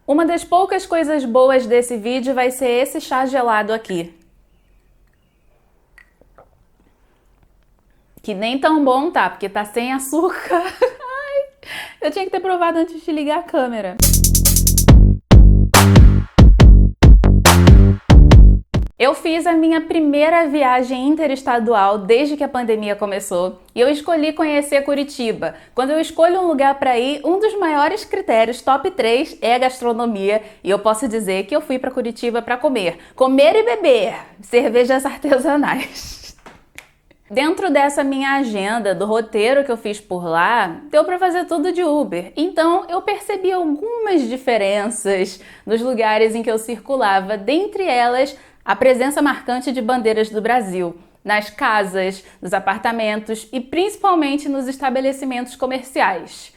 Uma das poucas coisas boas desse vídeo vai ser esse chá gelado aqui. Que nem tão bom tá, porque tá sem açúcar. Ai, eu tinha que ter provado antes de ligar a câmera. Eu fiz a minha primeira viagem interestadual desde que a pandemia começou e eu escolhi conhecer Curitiba. Quando eu escolho um lugar para ir, um dos maiores critérios, top 3, é a gastronomia, e eu posso dizer que eu fui para Curitiba para comer e beber cervejas artesanais. Dentro dessa minha agenda, do roteiro que eu fiz por lá, deu para fazer tudo de Uber. Então eu percebi algumas diferenças nos lugares em que eu circulava, dentre elas a presença marcante de bandeiras do Brasil, nas casas, nos apartamentos e principalmente nos estabelecimentos comerciais.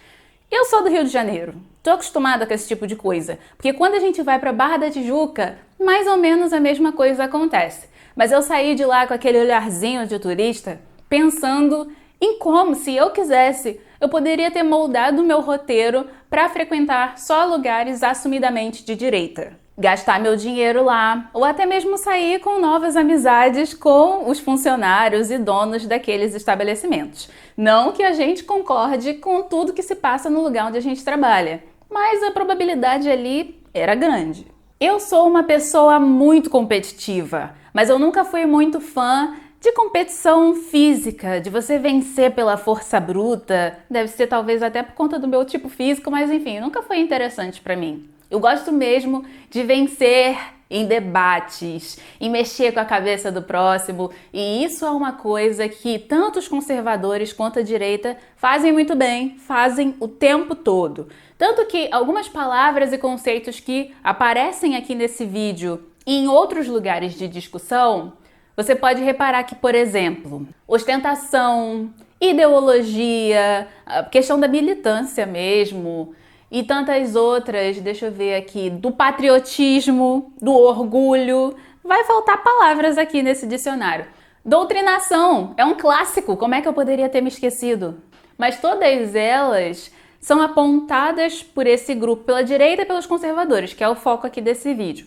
Eu sou do Rio de Janeiro, tô acostumada com esse tipo de coisa, porque quando a gente vai para Barra da Tijuca, mais ou menos a mesma coisa acontece. Mas eu saí de lá com aquele olharzinho de turista, pensando em como, se eu quisesse, eu poderia ter moldado o meu roteiro para frequentar só lugares assumidamente de direita. Gastar meu dinheiro lá, ou até mesmo sair com novas amizades com os funcionários e donos daqueles estabelecimentos. Não que a gente concorde com tudo que se passa no lugar onde a gente trabalha, mas a probabilidade ali era grande. Eu sou uma pessoa muito competitiva, mas eu nunca fui muito fã de competição física, de você vencer pela força bruta. Deve ser talvez até por conta do meu tipo físico, mas enfim, nunca foi interessante para mim. Eu gosto mesmo de vencer em debates, em mexer com a cabeça do próximo, e isso é uma coisa que tanto os conservadores quanto a direita fazem muito bem, fazem o tempo todo. Tanto que algumas palavras e conceitos que aparecem aqui nesse vídeo e em outros lugares de discussão, você pode reparar que, por exemplo, ostentação, ideologia, a questão da militância mesmo, e tantas outras, deixa eu ver aqui, do patriotismo, do orgulho, vai faltar palavras aqui nesse dicionário. Doutrinação, é um clássico, como é que eu poderia ter me esquecido? Mas todas elas são apontadas por esse grupo, pela direita e pelos conservadores, que é o foco aqui desse vídeo.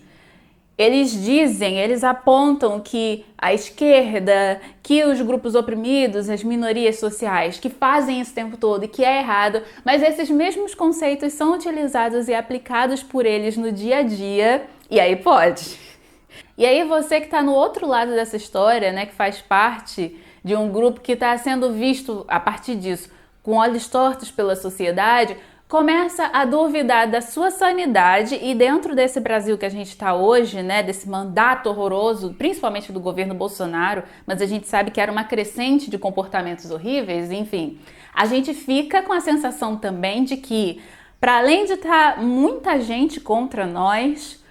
Eles apontam que a esquerda, que os grupos oprimidos, as minorias sociais, que fazem isso o tempo todo e que é errado, mas esses mesmos conceitos são utilizados e aplicados por eles no dia a dia, e aí pode. E aí você que está no outro lado dessa história, né, que faz parte de um grupo que está sendo visto a partir disso com olhos tortos pela sociedade, começa a duvidar da sua sanidade, e dentro desse Brasil que a gente está hoje, né, desse mandato horroroso, principalmente do governo Bolsonaro, mas a gente sabe que era uma crescente de comportamentos horríveis, enfim, a gente fica com a sensação também de que, para além de estar muita gente contra nós,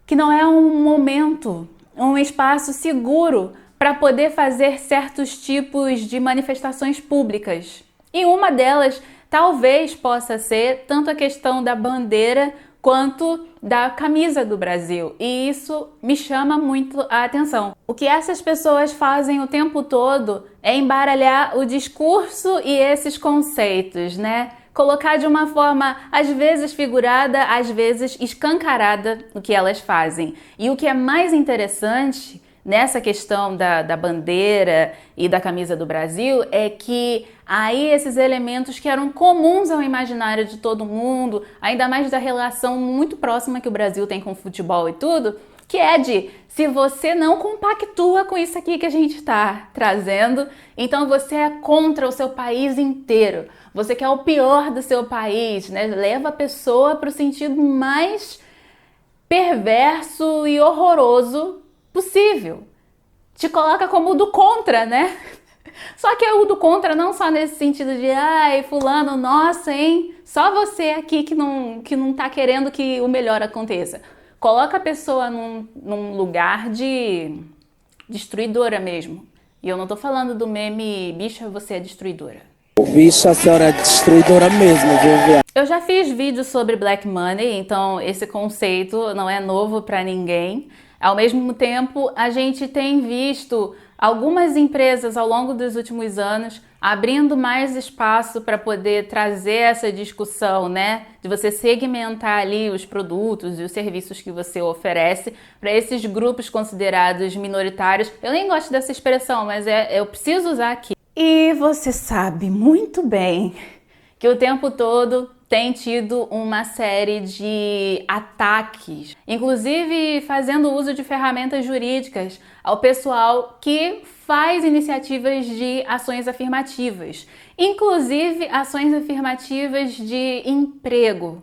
que não é um momento, um espaço seguro para poder fazer certos tipos de manifestações públicas. E uma delas talvez possa ser tanto a questão da bandeira quanto da camisa do Brasil. E isso me chama muito a atenção. O que essas pessoas fazem o tempo todo é embaralhar o discurso e esses conceitos, né? Colocar de uma forma, às vezes figurada, às vezes escancarada, o que elas fazem. E o que é mais interessante nessa questão da bandeira e da camisa do Brasil é que aí esses elementos que eram comuns ao imaginário de todo mundo, ainda mais da relação muito próxima que o Brasil tem com o futebol e tudo, que é de, se você não compactua com isso aqui que a gente está trazendo, então você é contra o seu país inteiro, você quer o pior do seu país, né? Leva a pessoa para o sentido mais perverso e horroroso possível. Te coloca como o do contra, né? Só que é o do contra não só nesse sentido de ai, fulano, nossa, hein? Só você aqui que não tá querendo que o melhor aconteça. Coloca a pessoa num lugar de destruidora mesmo. E eu não tô falando do meme bicha, você é destruidora. Bicha, a senhora é destruidora mesmo, viu? Eu já fiz vídeos sobre Black Money, então esse conceito não é novo para ninguém. Ao mesmo tempo, a gente tem visto algumas empresas ao longo dos últimos anos abrindo mais espaço para poder trazer essa discussão, né? De você segmentar ali os produtos e os serviços que você oferece para esses grupos considerados minoritários. Eu nem gosto dessa expressão, mas eu preciso usar aqui. E você sabe muito bem que o tempo todo tem tido uma série de ataques, inclusive fazendo uso de ferramentas jurídicas ao pessoal que faz iniciativas de ações afirmativas, inclusive ações afirmativas de emprego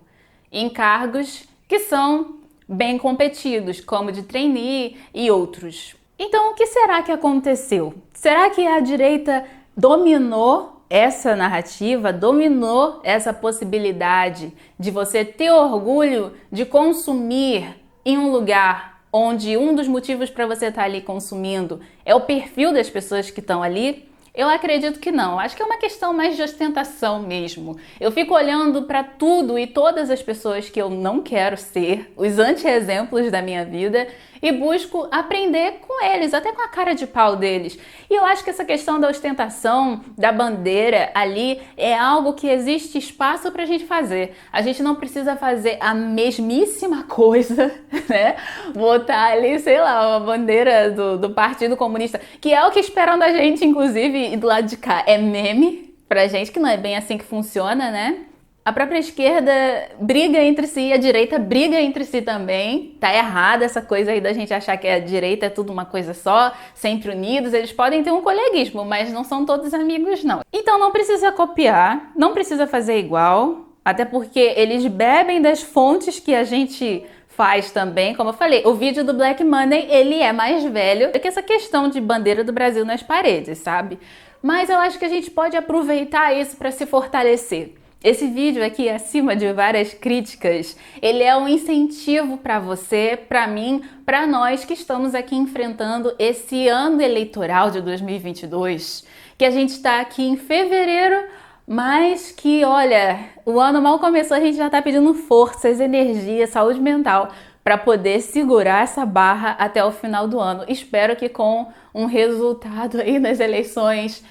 em cargos que são bem competidos, como de trainee e outros. Então, o que será que aconteceu? Será que a direita dominou essa narrativa, dominou essa possibilidade de você ter orgulho de consumir em um lugar onde um dos motivos para você estar ali consumindo é o perfil das pessoas que estão ali? Eu acredito que não. Acho que é uma questão mais de ostentação mesmo. Eu fico olhando para tudo e todas as pessoas que eu não quero ser, os anti-exemplos da minha vida, e busco aprender com eles, até com a cara de pau deles. E eu acho que essa questão da ostentação, da bandeira ali, é algo que existe espaço pra gente fazer. A gente não precisa fazer a mesmíssima coisa, né? Botar ali, sei lá, uma bandeira do Partido Comunista, que é o que esperam da gente, inclusive, e do lado de cá é meme pra gente, que não é bem assim que funciona, né? A própria esquerda briga entre si, a direita briga entre si também. Tá errada essa coisa aí da gente achar que a direita é tudo uma coisa só, sempre unidos. Eles podem ter um coleguismo, mas não são todos amigos, não. Então não precisa copiar, não precisa fazer igual, até porque eles bebem das fontes que a gente faz também. Como eu falei, o vídeo do Black Money, ele é mais velho do que essa questão de bandeira do Brasil nas paredes, sabe? Mas eu acho que a gente pode aproveitar isso para se fortalecer. Esse vídeo aqui, acima de várias críticas, ele é um incentivo para você, para mim, para nós que estamos aqui enfrentando esse ano eleitoral de 2022, que a gente está aqui em fevereiro, mas que, olha, o ano mal começou, a gente já está pedindo forças, energia, saúde mental para poder segurar essa barra até o final do ano. Espero que com um resultado aí nas eleições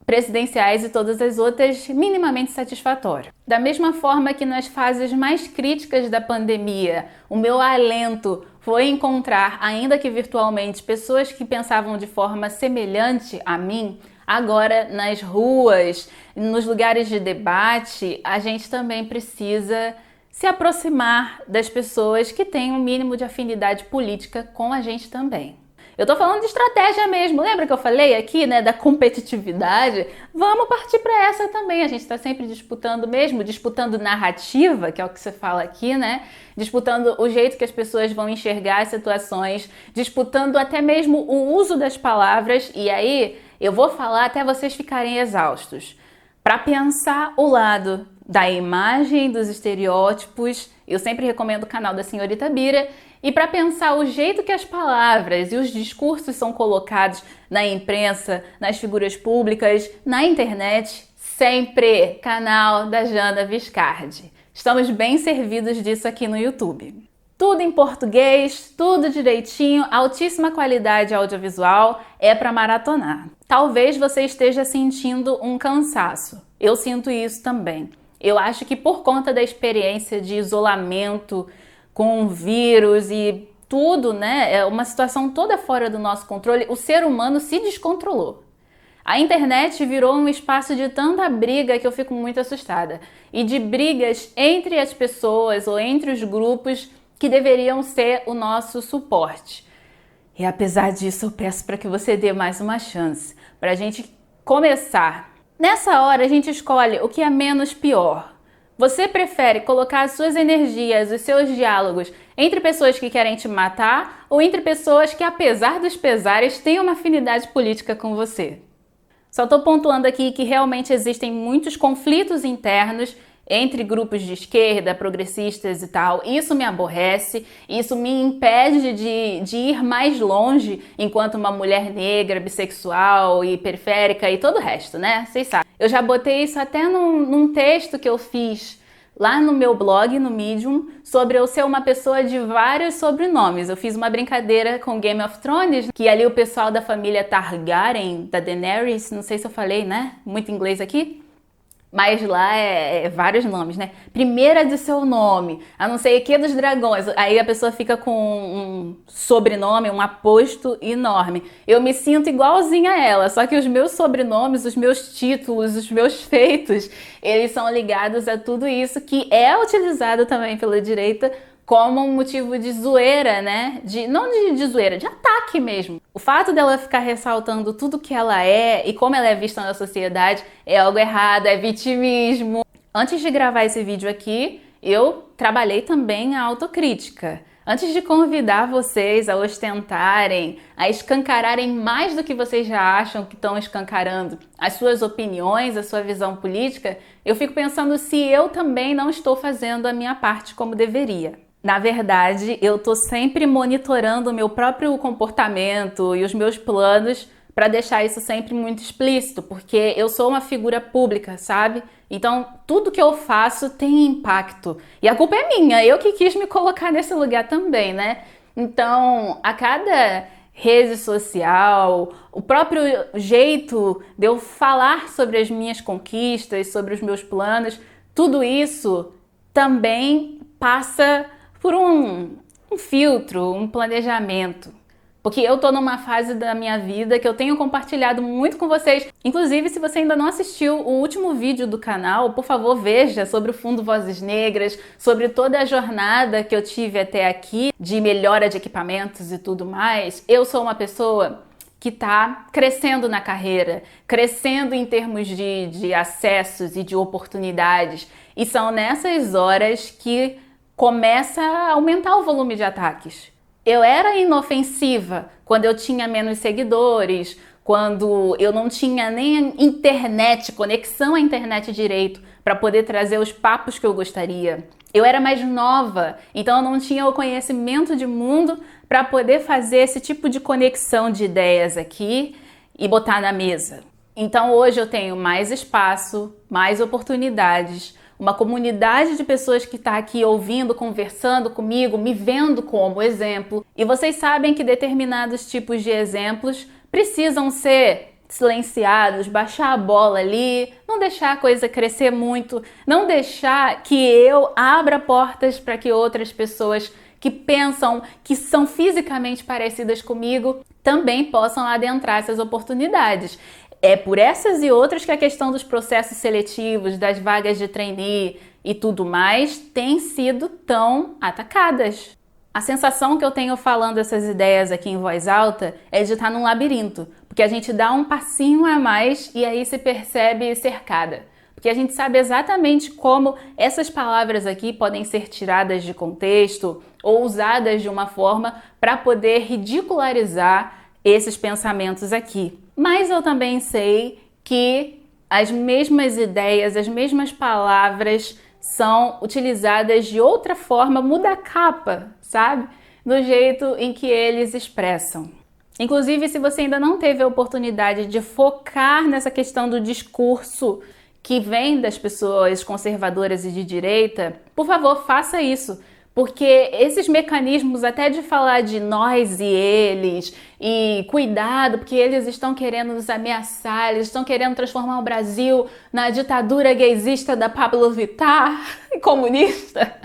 presidenciais e todas as outras minimamente satisfatório. Da mesma forma que nas fases mais críticas da pandemia, o meu alento foi encontrar, ainda que virtualmente, pessoas que pensavam de forma semelhante a mim, agora nas ruas, nos lugares de debate, a gente também precisa se aproximar das pessoas que têm um mínimo de afinidade política com a gente também. Eu tô falando de estratégia mesmo, lembra que eu falei aqui, né, da competitividade? Vamos partir para essa também, a gente tá sempre disputando mesmo, disputando narrativa, que é o que você fala aqui, né? Disputando o jeito que as pessoas vão enxergar as situações, disputando até mesmo o uso das palavras, e aí eu vou falar até vocês ficarem exaustos. Para pensar o lado da imagem, dos estereótipos, eu sempre recomendo o canal da Senhorita Bira, e para pensar o jeito que as palavras e os discursos são colocados na imprensa, nas figuras públicas, na internet, sempre canal da Jana Viscardi. Estamos bem servidos disso aqui no YouTube. Tudo em português, tudo direitinho, altíssima qualidade audiovisual, é para maratonar. Talvez você esteja sentindo um cansaço. Eu sinto isso também. Eu acho que por conta da experiência de isolamento com o vírus e tudo, né, é uma situação toda fora do nosso controle, o ser humano se descontrolou. A internet virou um espaço de tanta briga que eu fico muito assustada. E de brigas entre as pessoas ou entre os grupos que deveriam ser o nosso suporte. E apesar disso, eu peço para que você dê mais uma chance, para a gente começar. Nessa hora, a gente escolhe o que é menos pior. Você prefere colocar as suas energias, os seus diálogos entre pessoas que querem te matar ou entre pessoas que, apesar dos pesares, têm uma afinidade política com você? Só estou pontuando aqui que realmente existem muitos conflitos internos entre grupos de esquerda, progressistas e tal. Isso me aborrece, isso me impede de ir mais longe enquanto uma mulher negra, bissexual e periférica e todo o resto, né? Vocês sabem. Eu já botei isso até num texto que eu fiz lá no meu blog, no Medium, sobre eu ser uma pessoa de vários sobrenomes. Eu fiz uma brincadeira com Game of Thrones, que ali o pessoal da família Targaryen, da Daenerys, não sei se eu falei, né? Muito inglês aqui. Mas lá é vários nomes, né? Primeira de seu nome, a não sei o que dos dragões. Aí a pessoa fica com um sobrenome, um aposto enorme. Eu me sinto igualzinha a ela, só que os meus sobrenomes, os meus títulos, os meus feitos, eles são ligados a tudo isso que é utilizado também pela direita como um motivo de zoeira, né? Não de zoeira, de ataque mesmo. O fato dela ficar ressaltando tudo que ela é e como ela é vista na sociedade é algo errado, é vitimismo. Antes de gravar esse vídeo aqui, eu trabalhei também a autocrítica. Antes de convidar vocês a ostentarem, a escancararem mais do que vocês já acham que estão escancarando as suas opiniões, a sua visão política, eu fico pensando se eu também não estou fazendo a minha parte como deveria. Na verdade, eu tô sempre monitorando o meu próprio comportamento e os meus planos para deixar isso sempre muito explícito, porque eu sou uma figura pública, sabe? Então, tudo que eu faço tem impacto. E a culpa é minha, eu que quis me colocar nesse lugar também, né? Então, a cada rede social, o próprio jeito de eu falar sobre as minhas conquistas, sobre os meus planos, tudo isso também passa por um filtro, um planejamento. Porque eu tô numa fase da minha vida que eu tenho compartilhado muito com vocês. Inclusive, se você ainda não assistiu o último vídeo do canal, por favor, veja sobre o Fundo Vozes Negras, sobre toda a jornada que eu tive até aqui, de melhora de equipamentos e tudo mais. Eu sou uma pessoa que está crescendo na carreira, crescendo em termos de acessos e de oportunidades. E são nessas horas que começa a aumentar o volume de ataques. Eu era inofensiva quando eu tinha menos seguidores, quando eu não tinha nem internet, conexão à internet direito para poder trazer os papos que eu gostaria. Eu era mais nova, então eu não tinha o conhecimento de mundo para poder fazer esse tipo de conexão de ideias aqui e botar na mesa. Então hoje eu tenho mais espaço, mais oportunidades, uma comunidade de pessoas que está aqui ouvindo, conversando comigo, me vendo como exemplo. E vocês sabem que determinados tipos de exemplos precisam ser silenciados, baixar a bola ali, não deixar a coisa crescer muito, não deixar que eu abra portas para que outras pessoas que pensam que são fisicamente parecidas comigo também possam adentrar essas oportunidades. É por essas e outras que a questão dos processos seletivos, das vagas de trainee e tudo mais tem sido tão atacadas. A sensação que eu tenho falando essas ideias aqui em voz alta é de estar num labirinto, porque a gente dá um passinho a mais e aí se percebe cercada. Porque a gente sabe exatamente como essas palavras aqui podem ser tiradas de contexto ou usadas de uma forma para poder ridicularizar esses pensamentos aqui. Mas eu também sei que as mesmas ideias, as mesmas palavras são utilizadas de outra forma, muda a capa, sabe? No jeito em que eles expressam. Inclusive, se você ainda não teve a oportunidade de focar nessa questão do discurso que vem das pessoas conservadoras e de direita, por favor, faça isso. Porque esses mecanismos até de falar de nós e eles, e cuidado, porque eles estão querendo nos ameaçar, eles estão querendo transformar o Brasil na ditadura gaysista da Pablo Vittar, comunista.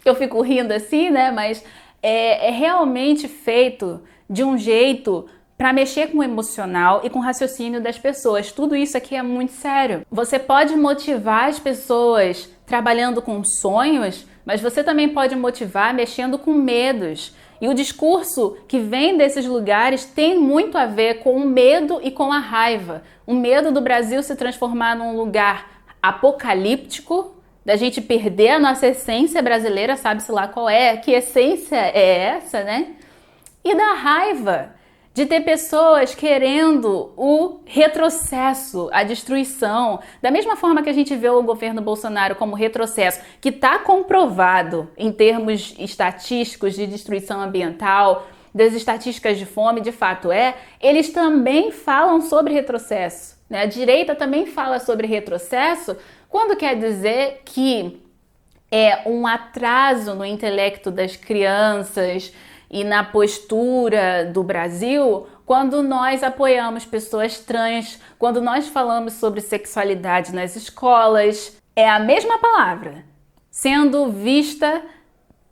Eu fico rindo assim, né? Mas é realmente feito de um jeito para mexer com o emocional e com o raciocínio das pessoas. Tudo isso aqui é muito sério. Você pode motivar as pessoas trabalhando com sonhos, mas você também pode motivar mexendo com medos. E o discurso que vem desses lugares tem muito a ver com o medo e com a raiva. O medo do Brasil se transformar num lugar apocalíptico, da gente perder a nossa essência brasileira, sabe-se lá qual é, que essência é essa, né? E da raiva de ter pessoas querendo o retrocesso, a destruição, da mesma forma que a gente vê o governo Bolsonaro como retrocesso, que está comprovado em termos estatísticos de destruição ambiental, das estatísticas de fome, de fato eles também falam sobre retrocesso, né? A direita também fala sobre retrocesso, quando quer dizer que é um atraso no intelecto das crianças e na postura do Brasil quando nós apoiamos pessoas trans, quando nós falamos sobre sexualidade nas escolas. É a mesma palavra, sendo vista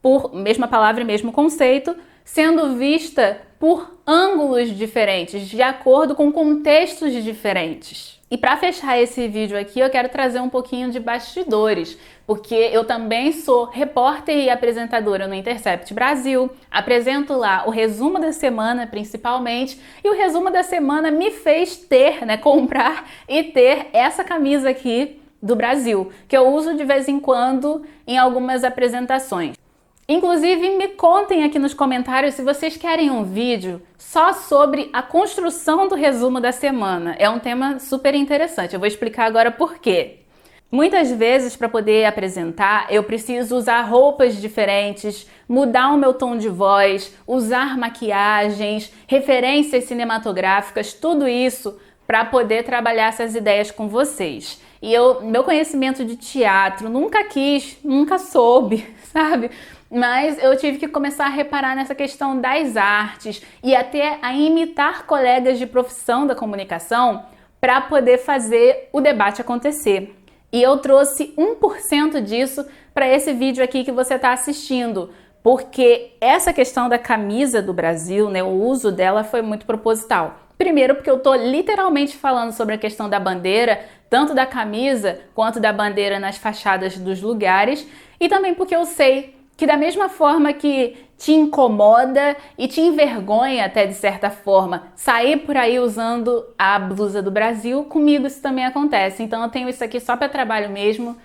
por, mesma palavra e mesmo conceito, sendo vista por ângulos diferentes, de acordo com contextos diferentes. E para fechar esse vídeo aqui, eu quero trazer um pouquinho de bastidores, porque eu também sou repórter e apresentadora no Intercept Brasil, apresento lá o resumo da semana principalmente, e o resumo da semana me fez ter, comprar e ter essa camisa aqui do Brasil, que eu uso de vez em quando em algumas apresentações. Inclusive, me contem aqui nos comentários se vocês querem um vídeo só sobre a construção do resumo da semana. É um tema super interessante, eu vou explicar agora por quê. Muitas vezes, para poder apresentar, eu preciso usar roupas diferentes, mudar o meu tom de voz, usar maquiagens, referências cinematográficas, tudo isso para poder trabalhar essas ideias com vocês. E meu conhecimento de teatro nunca soube, sabe? Mas eu tive que começar a reparar nessa questão das artes e até a imitar colegas de profissão da comunicação para poder fazer o debate acontecer. E eu trouxe 1% disso para esse vídeo aqui que você está assistindo, porque essa questão da camisa do Brasil, o uso dela foi muito proposital. Primeiro porque eu estou literalmente falando sobre a questão da bandeira, tanto da camisa quanto da bandeira nas fachadas dos lugares, e também porque eu sei que da mesma forma que te incomoda e te envergonha até de certa forma sair por aí usando a blusa do Brasil, comigo isso também acontece. Então eu tenho isso aqui só para trabalho mesmo.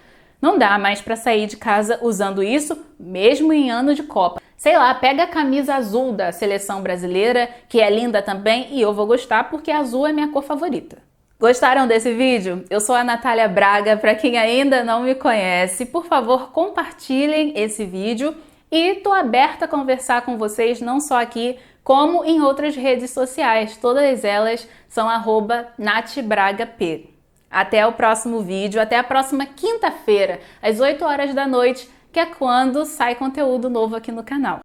Não dá mais para sair de casa usando isso, mesmo em ano de Copa. Sei lá, pega a camisa azul da seleção brasileira, que é linda também, e eu vou gostar porque azul é minha cor favorita. Gostaram desse vídeo? Eu sou a Natália Braga, para quem ainda não me conhece, por favor compartilhem esse vídeo e tô aberta a conversar com vocês não só aqui, como em outras redes sociais, todas elas são @natbragap. Até o próximo vídeo, até a próxima quinta-feira, às 8 horas da noite, que é quando sai conteúdo novo aqui no canal.